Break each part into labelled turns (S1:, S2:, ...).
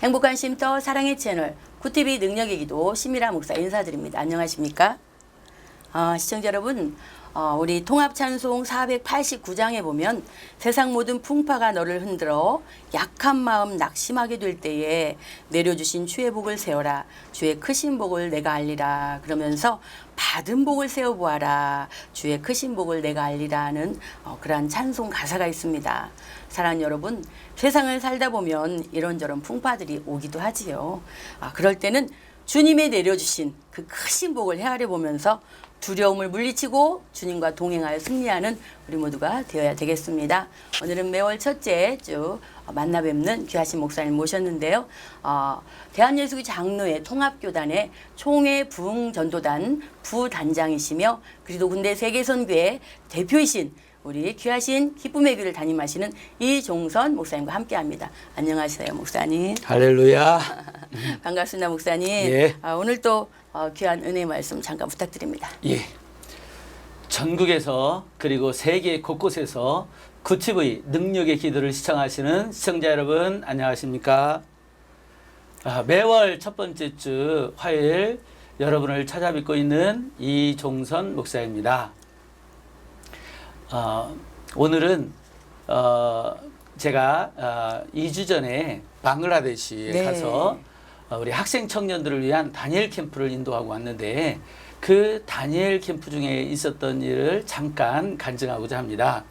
S1: 행복한 쉼터 사랑의 채널 구티비 능력의 기도 심미라 목사 인사드립니다. 안녕하십니까? 시청자 여러분, 우리 통합찬송 489장에 보면 세상 모든 풍파가 너를 흔들어 약한 마음 낙심하게 될 때에 내려주신 주의 복을 세워라. 주의 크신 복을 내가 알리라. 그러면서 받은 복을 세워보아라. 주의 크신 복을 내가 알리라는 그러한 찬송 가사가 있습니다. 사랑하는 여러분, 세상을 살다 보면 이런저런 풍파들이 오기도 하지요. 그럴 때는 주님의 내려주신 그 크신 복을 헤아려 보면서 두려움을 물리치고 주님과 동행하여 승리하는 우리 모두가 되어야 되겠습니다. 오늘은 매월 첫째 주 만나 뵙는 귀하신 목사님 모셨는데요. 대한예수교 장로회 통합교단의 총회 부흥전도단 부단장이시며 그리고 군대 세계선교회 대표이신 우리 귀하신 기쁨의 교를 담임하시는 이종선 목사님과 함께합니다. 안녕하세요, 목사님.
S2: 할렐루야.
S1: 반갑습니다, 목사님.
S2: 예.
S1: 오늘 또 귀한 은혜 말씀 잠깐 부탁드립니다.
S2: 예. 전국에서 그리고 세계 곳곳에서 구티비 능력의 기도를 시청하시는 시청자 여러분 안녕하십니까? 매월 첫 번째 주 화요일 여러분을 찾아뵙고 있는 이종선 목사입니다. 오늘은 제가 2주 전에 방글라데시에 가서 우리 학생 청년들을 위한 다니엘 캠프를 인도하고 왔는데 그 다니엘 캠프 중에 있었던 일을 잠깐 간증하고자 합니다.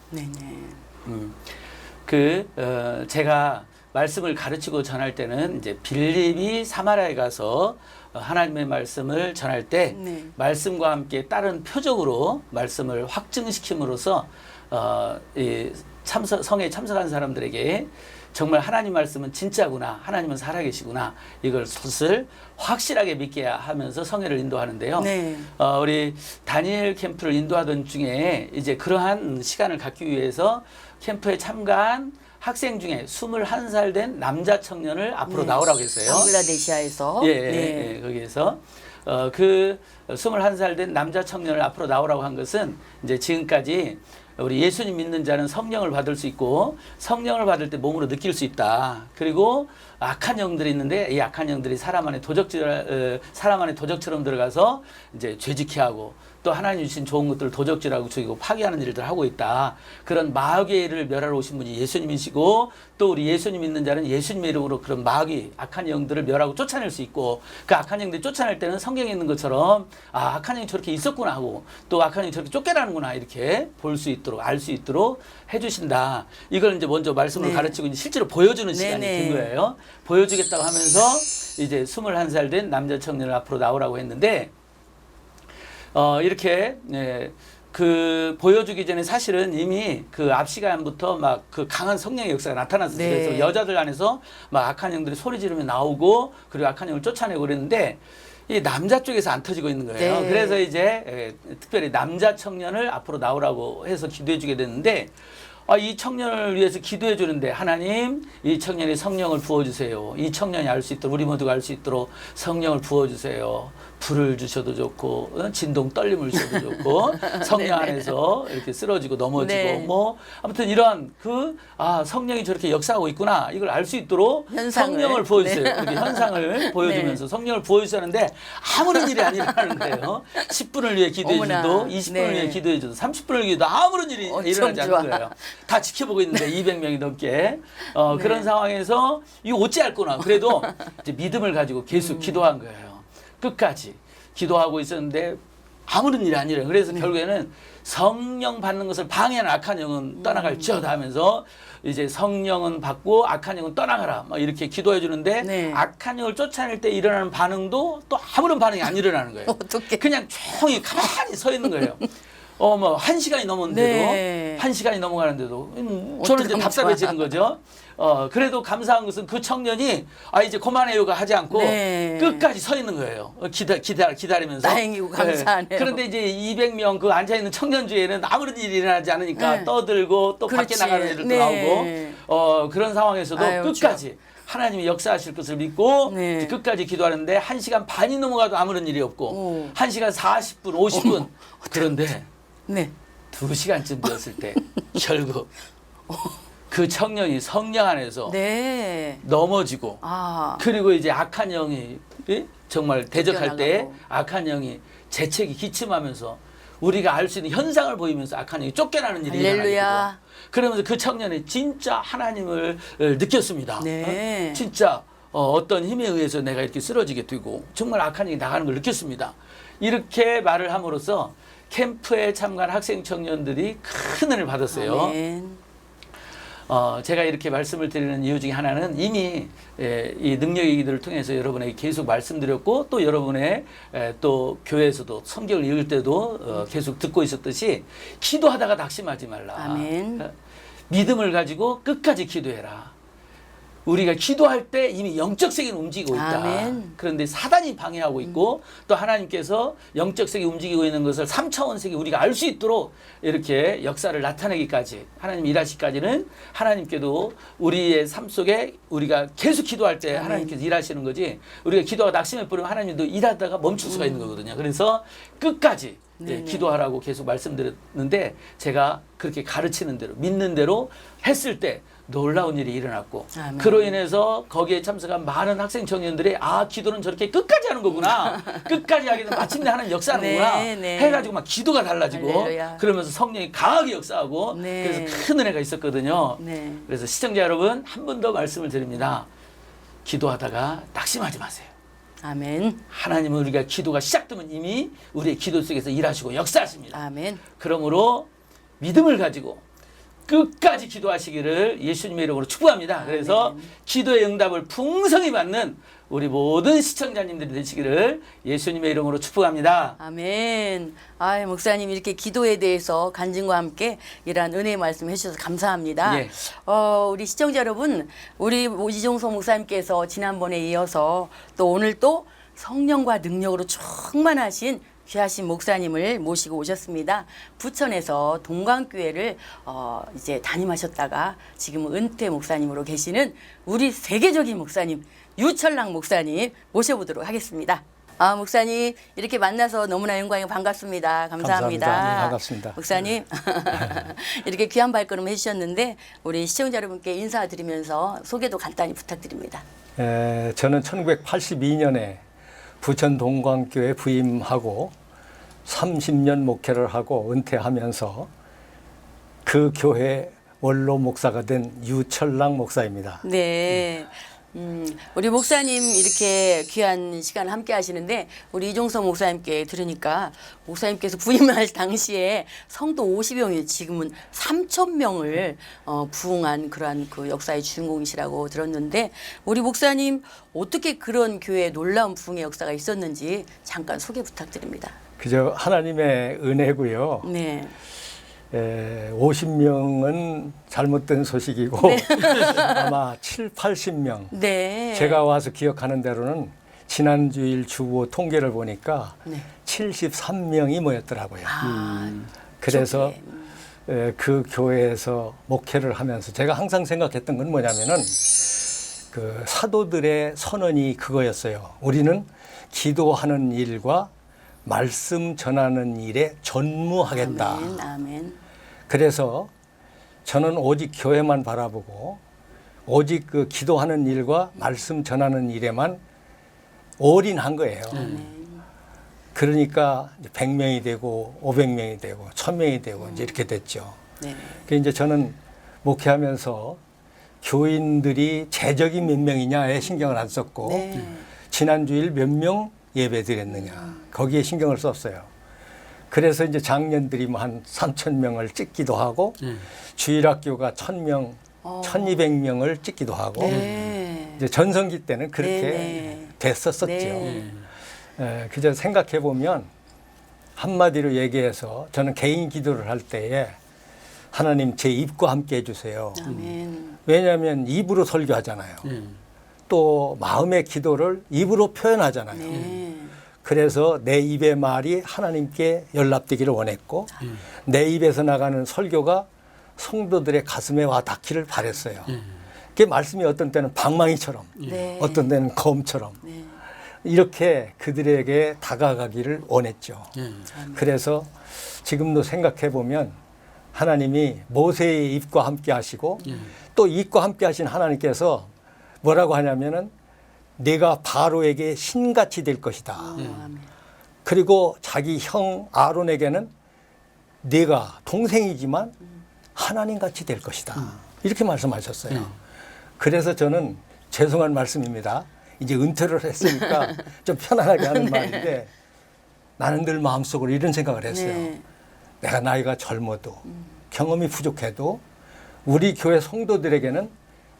S2: 제가 말씀을 가르치고 전할 때는 이제 빌립이 사마리아에 가서 하나님의 말씀을 전할 때 말씀과 함께 다른 표적으로 말씀을 확증시킴으로써 성에 참석한 사람들에게 정말 하나님 말씀은 진짜구나, 하나님은 살아계시구나, 이것을 확실하게 믿게 하면서 성회를 인도하는데요. 우리 다니엘 캠프를 인도하던 중에 이제 그러한 시간을 갖기 위해서 캠프에 참가한 학생 중에 21살 된 남자 청년을 앞으로 나오라고 했어요.
S1: 방글라데시아에서.
S2: 거기에서 그 21살 된 남자 청년을 앞으로 나오라고 한 것은 이제 지금까지 우리 예수님 믿는 자는 성령을 받을 수 있고 성령을 받을 때 몸으로 느낄 수 있다. 그리고 악한 영들이 있는데 이 악한 영들이 사람 안에 도적처럼 들어가서 이제 죄짓게 하고 또 하나님 주신 좋은 것들을 도적질하고 죽이고 파괴하는 일들을 하고 있다. 그런 마귀를 멸하러 오신 분이 예수님이시고 또 우리 예수님 믿는 자는 예수님의 이름으로 그런 마귀, 악한 영들을 멸하고 쫓아낼 수 있고 그 악한 영들이 쫓아낼 때는 성경에 있는 것처럼 악한 영이 저렇게 있었구나 하고 또 악한 영이 저렇게 쫓겨나는구나 이렇게 볼 수 있도록 알 수 있도록 해주신다. 이걸 이제 먼저 말씀을 가르치고 이제 실제로 보여주는 시간이 된 거예요. 보여주겠다고 하면서 이제 21살 된 남자 청년을 앞으로 나오라고 했는데 이렇게 그 보여주기 전에 사실은 이미 그 앞 시간부터 막 그 강한 성령의 역사가 나타났어요. 그래서 여자들 안에서 막 악한 영들이 소리 지르며 나오고 그리고 악한 영을 쫓아내고 그랬는데 이 남자 쪽에서 안 터지고 있는 거예요. 그래서 이제 특별히 남자 청년을 앞으로 나오라고 해서 기도해 주게 됐는데 이 청년을 위해서 기도해 주는데 하나님 이 청년이 성령을 부어주세요. 이 청년이 알 수 있도록 우리 모두가 알 수 있도록 성령을 부어주세요. 불을 주셔도 좋고 진동 떨림을 주셔도 좋고 성령 안에서 이렇게 쓰러지고 넘어지고 뭐 아무튼 이런 성령이 저렇게 역사하고 있구나 이걸 알 수 있도록 성령을 부어주세요. 이렇게 현상을 보여주면서 성령을 부어주셨는데 아무런 일이 안 일어나는 거예요. 10분을 위해 기도해 줘도 20분을 위해 기도해 줘도 30분을 위해도 아무런 일이 일어나지 않는 거예요. 다 지켜보고 있는데 200명이 넘게 그런 상황에서 이거 어찌할거나 그래도 이제 믿음을 가지고 계속 기도한 거예요. 끝까지 기도하고 있었는데 아무런 일이 아니래요. 그래서 결국에는 성령 받는 것을 방해하는 악한 영은 떠나갈지어다 하면서 이제 성령은 받고 악한 영은 떠나가라 막 이렇게 기도해 주는데 악한 영을 쫓아낼 때 일어나는 반응도 또 아무런 반응이 안 일어나는 거예요. 그냥 조용히 가만히 서 있는 거예요. 뭐 1시간이 넘었는데도 1시간이 넘어가는데도 저는 이제 답답해지는 거죠. 그래도 감사한 것은 그 청년이 이제 그만해요가 하지 않고 끝까지 서 있는 거예요. 기다리면서.
S1: 다행이고 감사하네요.
S2: 그런데 이제 200명 그 앉아있는 청년 주에는 아무런 일이 일어나지 않으니까 떠들고 또 밖에 나가는 애들도 나오고 그런 상황에서도 끝까지 하나님이 역사하실 것을 믿고 끝까지 기도하는데 1시간 반이 넘어가도 아무런 일이 없고 1시간 40분, 50분 그런데 2시간쯤 되었을 때 결국 그 청년이 성령 안에서
S1: 네.
S2: 넘어지고
S1: 아.
S2: 그리고 이제 악한 영이 정말 대적할 때
S1: 쫓겨나가고.
S2: 악한 영이 재채기 기침하면서 우리가 알 수 있는 현상을 보이면서 악한 영이 쫓겨나는 일이
S1: 할렐루야.
S2: 일어나게 되고 그러면서 그 청년이 진짜 하나님을 느꼈습니다.
S1: 네.
S2: 진짜 어떤 힘에 의해서 내가 이렇게 쓰러지게 되고 정말 악한 영이 나가는 걸 느꼈습니다. 이렇게 말을 함으로써 캠프에 참가한 학생 청년들이 큰 은혜를 받았어요.
S1: 아멘.
S2: 제가 이렇게 말씀을 드리는 이유 중에 하나는 이미 이 능력의 얘기들을 통해서 여러분에게 계속 말씀드렸고 또 여러분의 또 교회에서도 성경을 읽을 때도 계속 듣고 있었듯이 기도하다가 낙심하지 말라.
S1: 아멘.
S2: 믿음을 가지고 끝까지 기도해라. 우리가 기도할 때 이미 영적 세계는 움직이고 있다.
S1: 아멘.
S2: 그런데 사단이 방해하고 있고 또 하나님께서 영적 세계 움직이고 있는 것을 3차원 세계 우리가 알 수 있도록 이렇게 역사를 나타내기까지 하나님 일하시기까지는 하나님께도 우리의 삶 속에 우리가 계속 기도할 때
S1: 아멘.
S2: 하나님께서 일하시는 거지 우리가 기도가 낙심해 버리면 하나님도 일하다가 멈출 수가 있는 거거든요. 그래서 끝까지
S1: 네네.
S2: 기도하라고 계속 말씀드렸는데 제가 그렇게 가르치는 대로 믿는 대로 했을 때 놀라운 일이 일어났고
S1: 아멘.
S2: 그로 인해서 거기에 참석한 많은 학생 청년들이 아 기도는 저렇게 끝까지 하는 거구나 끝까지 하게 되면 마침내 하나님 역사하는
S1: 네,
S2: 거구나
S1: 네.
S2: 해가지고 막 기도가 달라지고
S1: 할렐루야.
S2: 그러면서 성령이 강하게 역사하고
S1: 네.
S2: 그래서 큰 은혜가 있었거든요.
S1: 네.
S2: 그래서 시청자 여러분 한 번 더 말씀을 드립니다. 기도하다가 낙심하지 마세요.
S1: 아멘.
S2: 하나님은 우리가 기도가 시작되면 이미 우리의 기도 속에서 일하시고 역사하십니다.
S1: 아멘.
S2: 그러므로 믿음을 가지고 끝까지 기도하시기를 예수님의 이름으로 축복합니다. 그래서 기도의 응답을 풍성히 받는 우리 모든 시청자님들이 되시기를 예수님의 이름으로 축복합니다.
S1: 아멘. 아, 목사님 이렇게 기도에 대해서 간증과 함께 이러한 은혜의 말씀 해주셔서 감사합니다.
S2: 예.
S1: 우리 시청자 여러분, 우리 이종석 목사님께서 지난번에 이어서 또 오늘 또 성령과 능력으로 충만하신 귀하신 목사님을 모시고 오셨습니다. 부천에서 동광교회를 이제 담임하셨다가 지금은 은퇴 목사님으로 계시는 우리 세계적인 목사님 유철랑 목사님 모셔보도록 하겠습니다. 아, 목사님 이렇게 만나서 너무나 영광이고 반갑습니다. 감사합니다.
S3: 감사합니다. 네, 반갑습니다.
S1: 목사님 이렇게 귀한 발걸음 해주셨는데 우리 시청자 여러분께 인사드리면서 소개도 간단히 부탁드립니다.
S3: 저는 1982년에 부천 동광교회 부임하고 30년 목회를 하고 은퇴하면서 그 교회 원로 목사가 된 유철랑 목사입니다.
S1: 네. 우리 목사님 이렇게 귀한 시간 함께 하시는데 우리 이종석 목사님께 들으니까 목사님께서 부임할 당시에 성도 50여 명, 지금은 3,000명을 부흥한 그러한 그 역사의 주인공이시라고 들었는데 우리 목사님 어떻게 그런 교회에 놀라운 부흥의 역사가 있었는지 잠깐 소개 부탁드립니다.
S3: 그저 하나님의 은혜고요.
S1: 네.
S3: 50명은 잘못된 소식이고 아마 7, 80명.
S1: 네.
S3: 제가 와서 기억하는 대로는 지난 주일 주보 통계를 보니까
S1: 네.
S3: 73명이 모였더라고요.
S1: 아,
S3: 그래서
S1: 좋게.
S3: 그 교회에서 목회를 하면서 제가 항상 생각했던 건 뭐냐면은 그 사도들의 선언이 그거였어요. 우리는 기도하는 일과 말씀 전하는 일에 전무하겠다.
S1: 아멘. 아멘.
S3: 그래서 저는 오직 교회만 바라보고 오직 그 기도하는 일과 말씀 전하는 일에만 올인한 거예요. 그러니까 100명이 되고 500명이 되고 1000명이 되고 이제 이렇게 됐죠.
S1: 네.
S3: 그 이제 저는 목회하면서 교인들이 재적이 몇 명이냐에 신경을 안 썼고
S1: 네.
S3: 지난 주일 몇 명 예배 드렸느냐 거기에 신경을 썼어요. 그래서 이제 장년들이 뭐 한 3,000명을 찍기도 하고 주일학교가 1,000명, 1,200명을 찍기도 하고
S1: 네.
S3: 이제 전성기 때는 그렇게
S1: 네.
S3: 됐었었죠.
S1: 네.
S3: 그저 생각해 보면 한마디로 얘기해서 저는 개인 기도를 할 때에 하나님 제 입과 함께 해주세요.
S1: 아멘.
S3: 왜냐하면 입으로 설교하잖아요. 또 마음의 기도를 입으로 표현하잖아요.
S1: 네.
S3: 그래서 내 입의 말이 하나님께 연락되기를 원했고 내 입에서 나가는 설교가 성도들의 가슴에 와 닿기를 바랬어요. 그 말씀이 어떤 때는 방망이처럼
S1: 네.
S3: 어떤 때는 검처럼
S1: 네.
S3: 이렇게 그들에게 다가가기를 원했죠. 그래서 지금도 생각해 보면 하나님이 모세의 입과 함께 하시고
S2: 예.
S3: 또 입과 함께 하신 하나님께서 뭐라고 하냐면은 내가 바로에게 신같이 될 것이다.
S1: 아멘.
S3: 그리고 자기 형 아론에게는 네가 동생이지만 하나님같이 될 것이다. 이렇게 말씀하셨어요. 그래서 저는 죄송한 말씀입니다. 이제 은퇴를 했으니까 좀 편안하게 하는 말인데 나는 늘 마음속으로 이런 생각을 했어요.
S1: 네.
S3: 내가 나이가 젊어도 경험이 부족해도 우리 교회 성도들에게는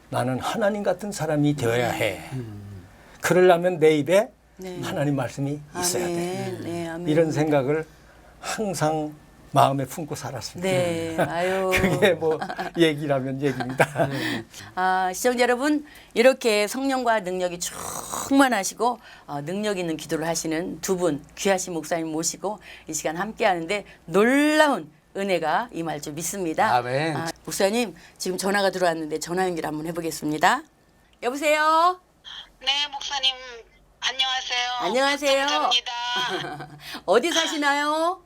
S3: 나는 하나님 같은 사람이 되어야 해. 그러려면 내 입에
S1: 네.
S3: 하나님 말씀이 있어야 돼.
S1: 아멘. 네, 아멘.
S3: 이런 생각을 항상 마음에 품고 살았습니다.
S1: 네, 아유.
S3: 그게 뭐 얘기라면 얘기입니다.
S1: 아, 시청자 여러분, 이렇게 성령과 능력이 충만하시고 능력 있는 기도를 하시는 두 분 귀하신 목사님 모시고 이 시간 함께 하는데 놀라운 은혜가 임할 줄 믿습니다.
S2: 아멘.
S1: 아, 목사님, 지금 전화가 들어왔는데 전화 연결 한번 해보겠습니다. 여보세요?
S4: 네, 목사님 안녕하세요.
S1: 안녕하세요.
S4: 박정자입니다.
S1: 어디 사시나요?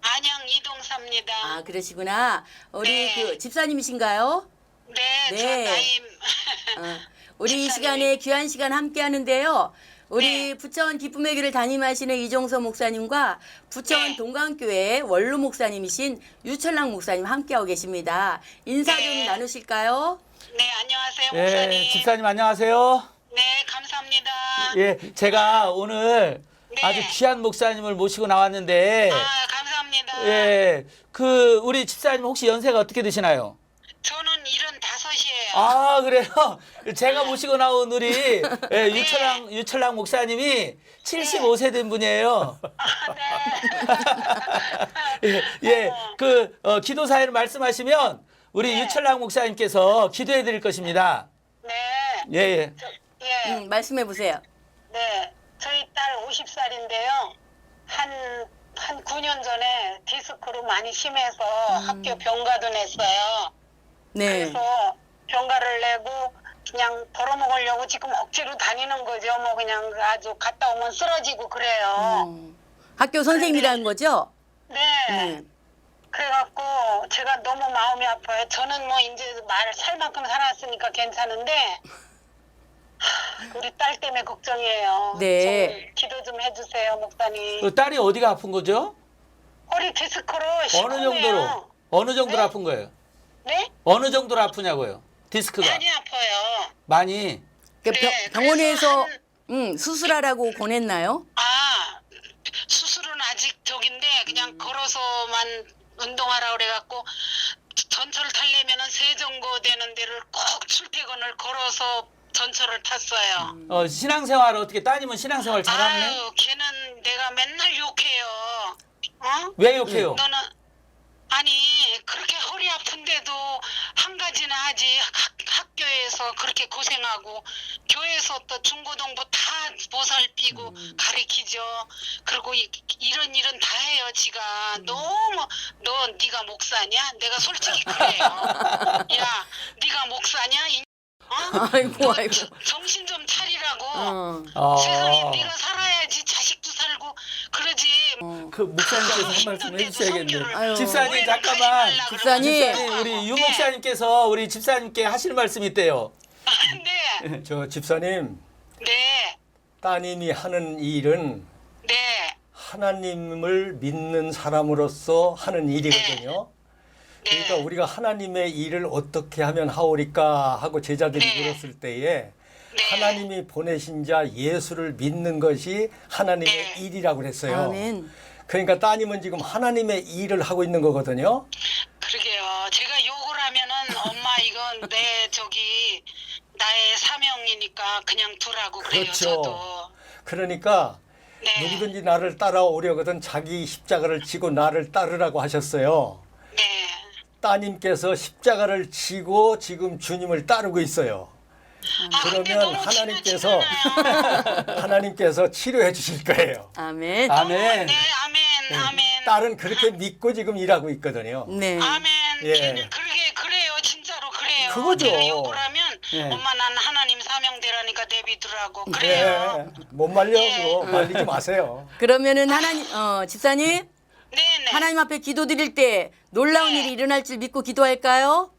S4: 안양 이동사입니다.
S1: 아, 그러시구나. 우리
S4: 네.
S1: 그 집사님이신가요?
S4: 네,
S1: 네.
S4: 저 나임.
S1: 우리 이
S4: 집사님이-
S1: 시간에 귀한 시간 함께 하는데요. 우리
S4: 네.
S1: 부천 기쁨의 교를 담임하시는 이종서 목사님과 부천
S4: 네.
S1: 동강교회 원로 목사님이신 유철랑 목사님 함께하고 계십니다. 인사 좀
S4: 네.
S1: 나누실까요?
S4: 네, 안녕하세요, 목사님.
S2: 예, 집사님 안녕하세요.
S4: 네, 감사합니다.
S2: 예, 제가 오늘
S4: 네.
S2: 아주 귀한 목사님을 모시고 나왔는데,
S4: 아, 감사합니다.
S2: 예, 그 우리 집사님 혹시 연세가 어떻게 되시나요?
S4: 저는 75이에요.
S2: 아, 그래요? 제가 모시고 나온 우리 예, 유철랑 목사님이 75세 된 분이에요. 예, 예, 그 기도 사연을 말씀하시면 우리 유철랑 목사님께서 기도해 드릴 것입니다.
S4: 네.
S2: 예, 예.
S4: 예.
S1: 말씀해 보세요.
S4: 네. 저희 딸 50살인데요. 한 9년 전에 디스크로 많이 심해서 학교 병가도 냈어요.
S1: 네.
S4: 그래서 병가를 내고 그냥 벌어먹으려고 지금 억지로 다니는 거죠. 뭐 그냥 아주 갔다 오면 쓰러지고 그래요.
S1: 학교 선생님이라는 거죠?
S4: 네. 그래갖고 제가 너무 마음이 아파요. 저는 뭐 이제 살 만큼 살았으니까 괜찮은데 우리 딸 때문에 걱정이에요.
S1: 네.
S4: 좀 기도 좀 해주세요, 목사님.
S2: 그 딸이 어디가 아픈 거죠?
S4: 허리 디스크로
S2: 어느
S4: 시커매요.
S2: 정도로? 어느 정도로 아픈 거예요?
S4: 네?
S2: 어느 정도로 아프냐고요? 디스크가
S4: 많이 아파요.
S2: 많이.
S1: 그
S4: 네,
S1: 병원에서
S4: 그래서
S1: 수술하라고 보냈나요?
S4: 아, 수술은 아직 저긴데 그냥 걸어서만 운동하라 그래갖고 전철 타려면은 세정거 되는 데를 꼭 출퇴근을 걸어서 전철을 탔어요.
S2: 신앙생활 어떻게 따님은 신앙생활 잘하네?
S4: 아유, 걔는 내가 맨날 욕해요. 어?
S2: 왜 욕해요?
S4: 너는 아니 그렇게 허리 아픈데도 한 가지나 하지 학교에서 그렇게 고생하고 교회에서 또 중고등부 다 보살피고 가르치죠. 그리고 이런 일은 다 해요. 지가 너무 네가 목사냐? 내가 솔직히 그래요. 야, 네가 목사냐? 어?
S1: 아이고, 아이고.
S4: 정신 좀 차리라고.
S2: 어.
S4: 세상에 네가 살아야지 자식도 살고 그러지.
S2: 그 목사님께서 한 말씀 해주셔야겠네요.
S1: 아유.
S2: 집사님 잠깐만.
S1: 집사님.
S2: 우리 유 목사님께서 우리 집사님께 하실 말씀이 있대요.
S4: 네,
S3: 저 집사님,
S4: 네,
S3: 따님이 하는 일은
S4: 네,
S3: 하나님을 믿는 사람으로서 하는 일이거든요. 그러니까 우리가 하나님의 일을 어떻게 하면 하오리까 하고 제자들이
S4: 네.
S3: 물었을 때에
S4: 네.
S3: 하나님이 보내신 자 예수를 믿는 것이 하나님의
S4: 네.
S3: 일이라고 그랬어요.
S1: 아멘.
S3: 그러니까 따님은 지금 하나님의 일을 하고 있는 거거든요.
S4: 그러게요. 제가 욕을 하면은 엄마 이건 내 나의 사명이니까 그냥 두라고 그래요.
S3: 그렇죠.
S4: 저도.
S3: 그러니까
S4: 네.
S3: 누구든지 나를 따라오려거든 자기 십자가를 지고 나를 따르라고 하셨어요.
S4: 네.
S3: 따님께서 십자가를 지고 지금 주님을 따르고 있어요.
S4: 아, 근데
S3: 그러면
S4: 너무
S3: 하나님께서
S4: 지나치잖아요.
S3: 하나님께서 치료해 주실 거예요.
S1: 아멘.
S2: 아멘.
S4: 네, 아멘, 아멘.
S3: 딸은 그렇게 믿고 지금 일하고 있거든요.
S1: 네.
S4: 아멘.
S3: 예.
S4: 걔는 그래요. 진짜로 그래요.
S3: 그거죠.
S4: 제가 욕을 하면
S2: 예.
S4: 엄마 난 하나님 사명대라니까 내비두라고 그래요.
S3: 못 말려고
S4: 예.
S3: 말리지 마세요.
S1: 그러면은 집사님,
S4: 네네.
S1: 하나님 앞에 기도 드릴 때 놀라운
S4: 네.
S1: 일이 일어날 줄 믿고 기도할까요?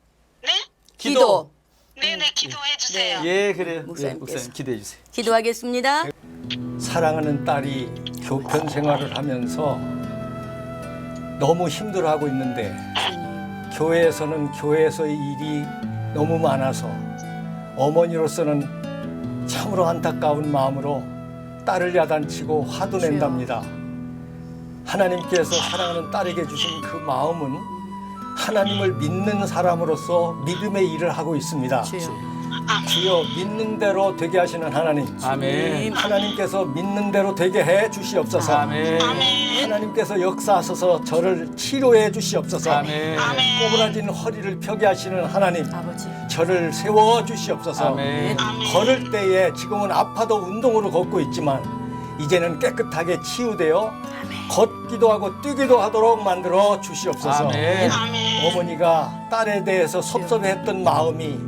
S4: 네?
S2: 기도.
S4: 네네, 기도해 주세요.
S2: 예, 그래요.
S1: 목사님께서.
S2: 예, 목사님 기도해 주세요.
S1: 기도하겠습니다.
S3: 사랑하는 딸이 교편 생활을 하면서 너무 힘들어하고 있는데 교회에서는 교회에서의 일이 너무 많아서 어머니로서는 참으로 안타까운 마음으로 딸을 야단치고 화도 낸답니다. 하나님께서 사랑하는 딸에게 주신 그 마음은 하나님을 믿는 사람으로서 믿음의 일을 하고 있습니다.
S1: 주여.
S3: 주여 믿는 대로 되게 하시는 하나님.
S2: 아멘.
S3: 하나님께서 믿는 대로 되게 해 주시옵소서.
S2: 아멘.
S3: 하나님께서 역사하셔서 저를 치료해 주시옵소서.
S2: 아멘.
S3: 꼬부라진 허리를 펴게 하시는 하나님,
S1: 아버지.
S3: 저를 세워 주시옵소서.
S2: 아멘.
S3: 걸을 때에 지금은 아파도 운동으로 걷고 있지만 이제는 깨끗하게 치유되어 걷기도 하고 뛰기도 하도록 만들어 주시옵소서.
S2: 아멘.
S3: 어머니가 딸에 대해서 섭섭해했던 마음이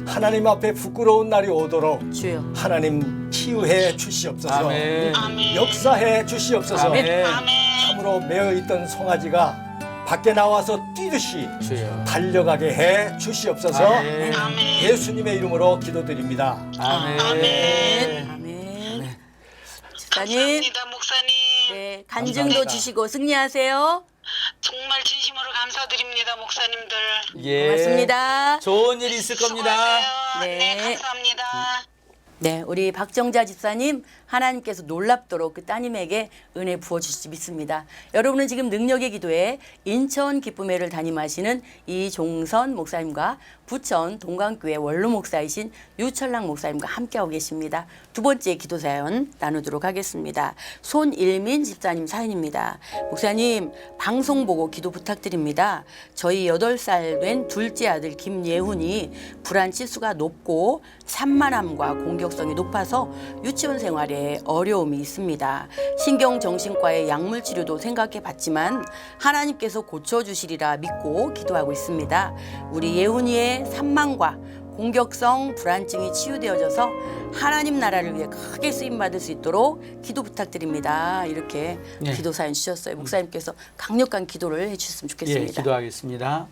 S3: 하나님 앞에 부끄러운 날이 오도록
S1: 주여.
S3: 하나님 치유해 주시옵소서.
S2: 아멘.
S3: 역사해 주시옵소서.
S2: 아멘.
S3: 참으로 매어 있던 송아지가 밖에 나와서 뛰듯이
S2: 주여.
S3: 달려가게 해 주시옵소서.
S2: 아멘.
S3: 예수님의 이름으로 기도드립니다.
S2: 아멘.
S1: 아멘. 집사님,
S4: 감사합니다, 목사님.
S1: 네, 간증도
S3: 감사합니다.
S1: 주시고 승리하세요.
S4: 정말 진심으로 감사드립니다, 목사님들.
S2: 예.
S1: 고맙습니다.
S2: 좋은 일이 있을 겁니다.
S4: 수고하세요.
S1: 네.
S4: 네, 감사합니다.
S1: 네, 우리 박정자 집사님 하나님께서 놀랍도록 그 따님에게 은혜 부어주시지 믿습니다. 여러분은 지금 능력의 기도에 인천 기쁨회를 담임하시는 이종선 목사님과 부천 동강교회 원로 목사이신 유철랑 목사님과 함께하고 계십니다. 두 번째 기도 사연 나누도록 하겠습니다. 손일민 집사님 사연입니다. 목사님, 방송 보고 기도 부탁드립니다. 저희 8살 된 둘째 아들 김예훈이 불안 지수가 높고 산만함과 공격성이 높아서 유치원 생활에 어려움이 있습니다. 신경정신과의 약물 치료도 생각해 봤지만 하나님께서 고쳐주시리라 믿고 기도하고 있습니다. 우리 예훈이의 산만과 공격성 불안증이 치유되어져서 하나님 나라를 위해 크게 쓰임받을 수 있도록 기도 부탁드립니다. 이렇게
S2: 네.
S1: 기도 사연 주셨어요. 목사님께서 강력한 기도를 해주셨으면
S2: 예,
S1: 좋겠습니다.
S2: 기도하겠습니다.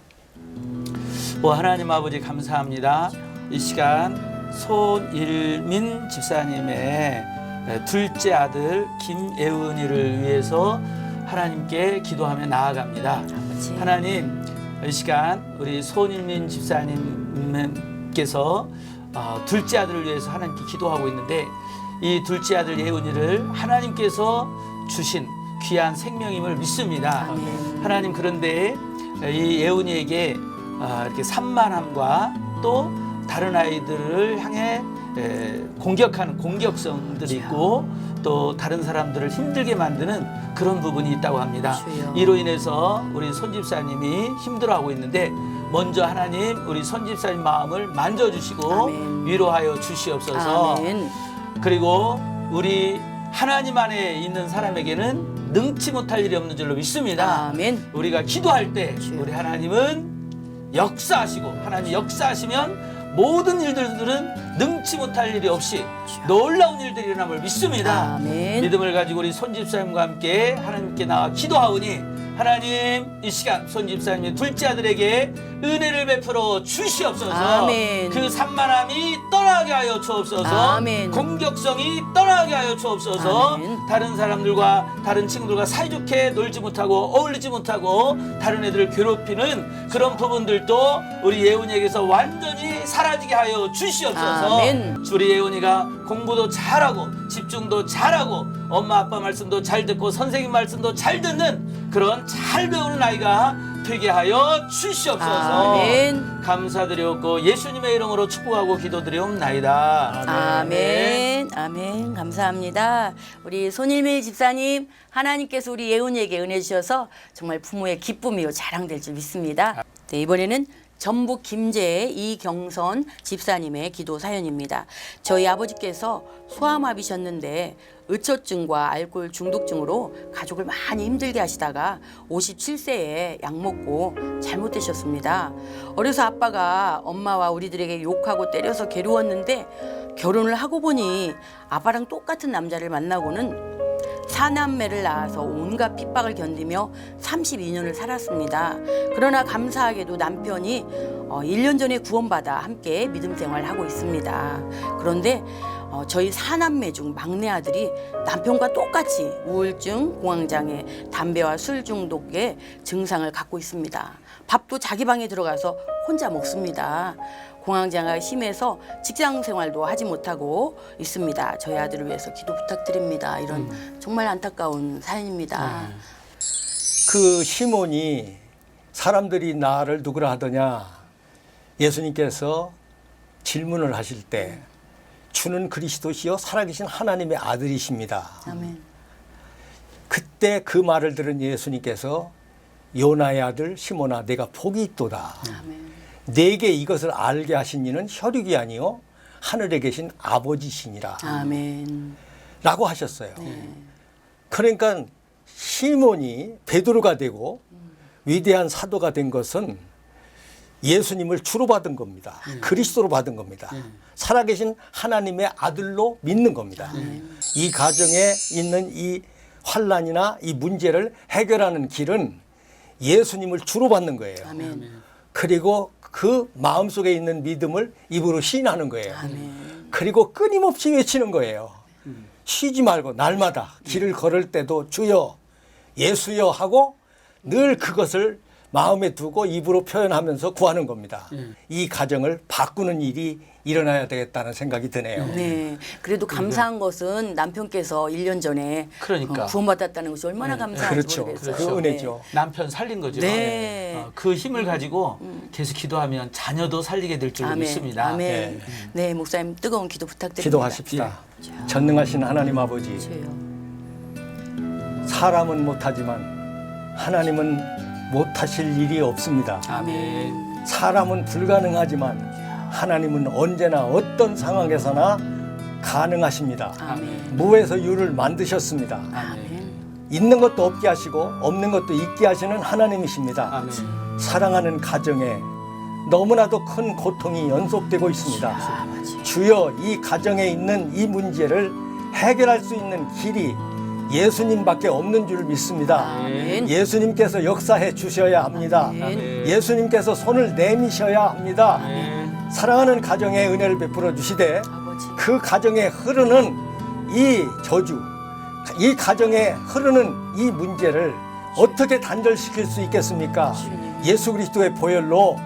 S2: 하나님 아버지 감사합니다. 이 시간 손일민 집사님의 둘째 아들 김예은이를 위해서 하나님께 기도하며 나아갑니다.
S1: 아버지.
S2: 하나님, 이 시간 우리 손일민 집사님께서 둘째 아들을 위해서 하나님께 기도하고 있는데 이 둘째 아들 예은이를 하나님께서 주신 귀한 생명임을 믿습니다.
S1: 아멘.
S2: 하나님, 그런데 이 예은이에게 이렇게 산만함과 또 다른 아이들을 향해 공격하는 공격성들이 있고 또 다른 사람들을 힘들게 만드는 그런 부분이 있다고 합니다.
S1: 주여.
S2: 이로 인해서 우리 손 집사님이 힘들어하고 있는데 먼저 하나님 우리 손 집사님 마음을 만져주시고
S1: 아멘.
S2: 위로하여 주시옵소서.
S1: 아멘.
S2: 그리고 우리 하나님 안에 있는 사람에게는 능치 못할 일이 없는 줄로 믿습니다.
S1: 아멘.
S2: 우리가 기도할 때
S1: 주여.
S2: 우리 하나님은 역사하시고 하나님 역사하시면 모든 일들은 능치 못할 일이 없이 놀라운 일들이 일어남을 믿습니다.
S1: 아멘.
S2: 믿음을 가지고 우리 손 집사님과 함께 하나님께 나와 기도하오니 하나님 이 시간 손 집사님의 둘째 아들에게 은혜를 베풀어 주시옵소서.
S1: 아멘.
S2: 그 산만함이 떠나게 하여 주옵소서.
S1: 아멘.
S2: 공격성이 떠나게 하여 주옵소서.
S1: 아멘.
S2: 다른 사람들과 다른 친구들과 사이좋게 놀지 못하고 어울리지 못하고 다른 애들을 괴롭히는 그런 부분들도 우리 예훈이에게서 완전히 사라지게 하여 주시옵소서.
S1: 아멘.
S2: 우리 예훈이가 공부도 잘하고 집중도 잘하고 엄마 아빠 말씀도 잘 듣고 선생님 말씀도 잘 듣는 그런 잘 배우는 아이가 되게 하여 주시옵소서.
S1: 아멘.
S2: 감사드리옵고 예수님의 이름으로 축복하고 기도드리옵나이다.
S1: 아멘. 아멘. 감사합니다. 우리 손일밀 집사님, 하나님께서 우리 예훈이에게 은혜 주셔서 정말 부모의 기쁨이요 자랑될 줄 믿습니다. 네, 이번에는 전북 김제의 이경선 집사님의 기도 사연입니다. 저희 아버지께서 소아마비셨는데 의처증과 알코올 중독증으로 가족을 많이 힘들게 하시다가 57세에 약 먹고 잘못되셨습니다. 어려서 아빠가 엄마와 우리들에게 욕하고 때려서 괴로웠는데 결혼을 하고 보니 아빠랑 똑같은 남자를 만나고는 4남매를 낳아서 온갖 핍박을 견디며 32년을 살았습니다. 그러나 감사하게도 남편이 1년 전에 구원받아 함께 믿음 생활을 하고 있습니다. 그런데 저희 4남매 중 막내 아들이 남편과 똑같이 우울증, 공황장애, 담배와 술 중독의 증상을 갖고 있습니다. 밥도 자기 방에 들어가서 혼자 먹습니다. 공황장애가 심해서 직장 생활도 하지 못하고 있습니다. 저희 아들을 위해서 기도 부탁드립니다. 이런 정말 안타까운 사연입니다.
S3: 그 시몬이 사람들이 나를 누구라 하더냐, 예수님께서 질문을 하실 때 주는 그리스도시요 살아계신 하나님의 아들이십니다.
S1: 아멘.
S3: 그때 그 말을 들은 예수님께서 요나의 아들 시몬아, 내가 복이 있도다.
S1: 아멘.
S3: 내게 이것을 알게 하신 이는 혈육이 아니요 하늘에 계신 아버지시니라
S1: 아멘.
S3: 라고 하셨어요. 그러니까 시몬이 베드로가 되고 위대한 사도가 된 것은 예수님을 주로 받은 겁니다. 그리스도로 받은 겁니다. 살아계신 하나님의 아들로 믿는 겁니다. 이 가정에 있는 이 환난이나 이 문제를 해결하는 길은 예수님을 주로 받는 거예요.
S1: 아멘.
S3: 그리고 그 마음속에 있는 믿음을 입으로 시인하는 거예요.
S1: 아멘.
S3: 그리고 끊임없이 외치는 거예요. 쉬지 말고 날마다 길을 걸을 때도 주여 예수여 하고 늘 그것을 마음에 두고 입으로 표현하면서 구하는 겁니다. 이 가정을 바꾸는 일이 일어나야 되겠다는 생각이 드네요.
S1: 네. 그래도 감사한 것은 남편께서 1년 전에
S2: 그러니까.
S1: 구원받았다는 것이 얼마나 감사한지
S3: 그렇죠.
S1: 모르겠어요.
S3: 그 은혜죠.
S2: 남편 살린 거죠.
S1: 네.
S2: 그 힘을 가지고 계속 기도하면 자녀도 살리게 될 줄로
S1: 아멘.
S2: 믿습니다.
S1: 아멘. 네, 목사님 뜨거운 기도 부탁드립니다.
S3: 기도하십시다. 전능하신 하나님 아버지,
S1: 주여.
S3: 사람은 못하지만 하나님은 못하실 일이 없습니다.
S2: 아멘.
S3: 사람은 불가능하지만 하나님은 언제나 어떤 상황에서나 가능하십니다.
S1: 아멘.
S3: 무에서 유를 만드셨습니다.
S1: 아멘.
S3: 있는 것도 없게 하시고 없는 것도 있게 하시는 하나님이십니다.
S2: 아멘.
S3: 사랑하는 가정에 너무나도 큰 고통이 연속되고 있습니다. 주여, 이 가정에 있는 이 문제를 해결할 수 있는 길이 예수님밖에 없는 줄 믿습니다.
S1: 아멘.
S3: 예수님께서 역사해 주셔야 합니다.
S1: 아멘.
S3: 예수님께서 손을 내미셔야 합니다.
S2: 아멘.
S3: 사랑하는 가정에 은혜를 베풀어 주시되
S1: 아버지.
S3: 그 가정에 흐르는 이 저주, 이 가정에 흐르는 이 문제를 어떻게 단절시킬 수 있겠습니까? 예수 그리스도의 보혈로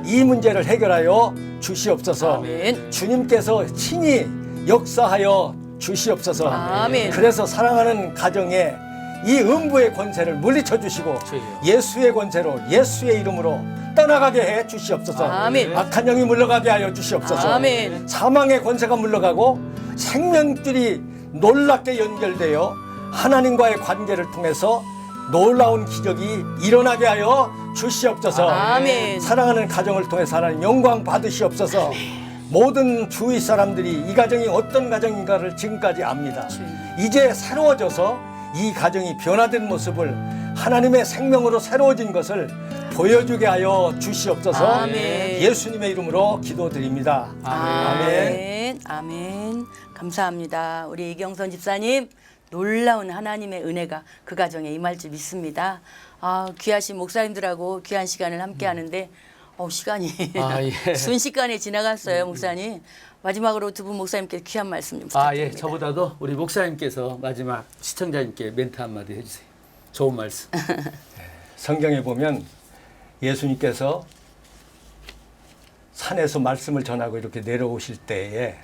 S3: 이 문제를 해결하여 주시옵소서.
S1: 아멘.
S3: 주님께서 친히 역사하여 주시옵소서.
S1: 아멘.
S3: 그래서 사랑하는 가정에 이 음부의 권세를 물리쳐 주시고
S2: 주여.
S3: 예수의 권세로 예수의 이름으로 떠나가게 해 주시옵소서.
S1: 아멘.
S3: 악한 영이 물러가게 하여 주시옵소서.
S1: 아멘.
S3: 사망의 권세가 물러가고 생명줄이 놀랍게 연결되어 하나님과의 관계를 통해서 놀라운 기적이 일어나게 하여 주시옵소서.
S1: 아멘.
S3: 사랑하는 가정을 통해서 하나님 영광 받으시옵소서. 모든 주위 사람들이 이 가정이 어떤 가정인가를 지금까지 압니다. 이제 새로워져서 이 가정이 변화된 모습을 하나님의 생명으로 새로워진 것을 보여주게 하여 주시옵소서.
S1: 아멘.
S3: 예수님의 이름으로 기도드립니다.
S1: 아멘. 아멘. 감사합니다. 우리 이경선 집사님, 놀라운 하나님의 은혜가 그 가정에 임할 줄 믿습니다. 귀하신 목사님들하고 귀한 시간을 함께 하는데 시간이
S2: 예.
S1: 순식간에 지나갔어요, 목사님. 마지막으로 두 분 목사님께 귀한 말씀 좀 부탁드립니다.
S2: 예. 저보다도 우리 목사님께서 마지막 시청자님께 멘트 한마디 해주세요. 좋은 말씀.
S3: 성경에 보면 예수님께서 산에서 말씀을 전하고 이렇게 내려오실 때에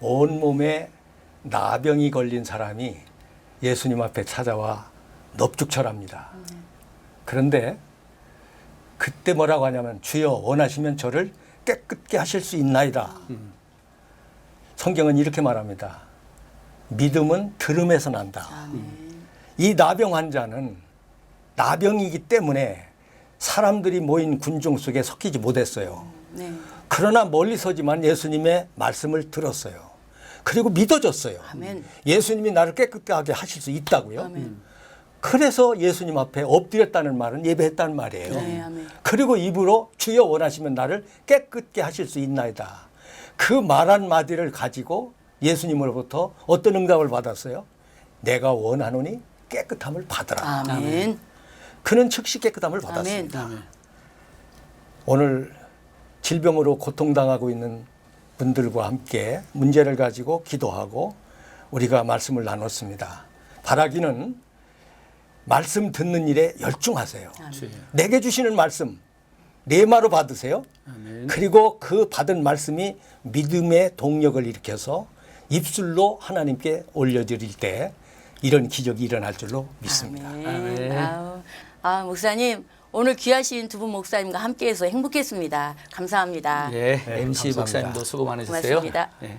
S3: 온몸에 나병이 걸린 사람이 예수님 앞에 찾아와 넙죽절합니다. 그런데 그때 뭐라고 하냐면 주여 원하시면 저를 깨끗게 하실 수 있나이다. 성경은 이렇게 말합니다. 믿음은 들음에서 난다. 이 나병 환자는 나병이기 때문에 사람들이 모인 군중 속에 섞이지 못했어요.
S1: 네.
S3: 그러나 멀리 서지만 예수님의 말씀을 들었어요. 그리고 믿어졌어요.
S1: 아멘.
S3: 예수님이 나를 깨끗하게 하실 수 있다고요.
S1: 아멘.
S3: 그래서 예수님 앞에 엎드렸다는 말은 예배했다는 말이에요.
S1: 네, 아멘.
S3: 그리고 입으로 주여 원하시면 나를 깨끗게 하실 수 있나이다. 그 말 한마디를 가지고 예수님으로부터 어떤 응답을 받았어요? 내가 원하노니 깨끗함을 받으라.
S1: 아멘.
S3: 그는 즉시 깨끗함을 받았습니다.
S2: 아멘.
S3: 오늘 질병으로 고통당하고 있는 분들과 함께 문제를 가지고 기도하고 우리가 말씀을 나눴습니다. 바라기는 말씀 듣는 일에 열중하세요.
S2: 주여.
S3: 내게 주시는 말씀 레마로 받으세요.
S2: 아멘.
S3: 그리고 그 받은 말씀이 믿음의 동력을 일으켜서 입술로 하나님께 올려드릴 때 이런 기적이 일어날 줄로 믿습니다.
S1: 아멘.
S2: 아멘.
S1: 목사님 오늘 귀하신 두 분 목사님과 함께해서 행복했습니다. 감사합니다.
S2: 예,
S3: 네,
S2: MC
S3: 감사합니다.
S2: 목사님도 수고 많으셨어요.
S1: 고맙습니다.
S2: 예.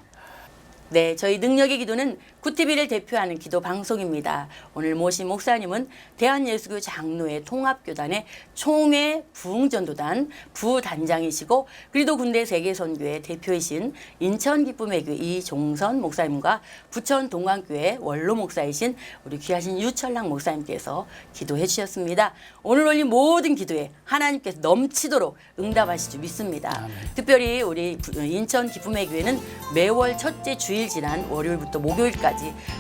S1: 네, 저희 능력의 기도는 구티비를 대표하는 기도 방송입니다. 오늘 모신 목사님은 대한예수교 장로회 통합교단의 총회 부흥전도단 부단장이시고 그리도 군대 세계선교회 대표이신 인천기쁨의 교회 이종선 목사님과 부천 동강교회 원로 목사이신 우리 귀하신 유철랑 목사님께서 기도해 주셨습니다. 오늘 올린 모든 기도에 하나님께서 넘치도록 응답하실 줄 믿습니다. 특별히 우리 인천 기쁨의 교회는 매월 첫째 주일 지난 월요일부터 목요일까지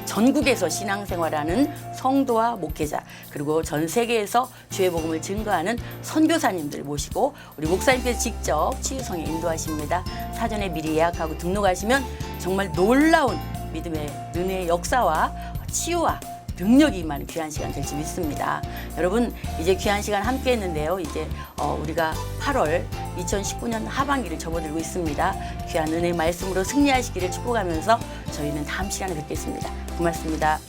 S1: 전국에서 신앙생활하는 성도와 목회자 그리고 전 세계에서 주의 복음을 증거하는 선교사님들 모시고 우리 목사님께서 직접 치유성에 인도하십니다. 사전에 미리 예약하고 등록하시면 정말 놀라운 믿음의 은혜의 역사와 치유와 능력이 임하는 귀한 시간 될지 믿습니다. 여러분 이제 귀한 시간 함께 했는데요. 이제 우리가 8월 2019년 하반기를 접어들고 있습니다. 귀한 은혜의 말씀으로 승리하시기를 축복하면서 저희는 다음 시간에 뵙겠습니다. 고맙습니다.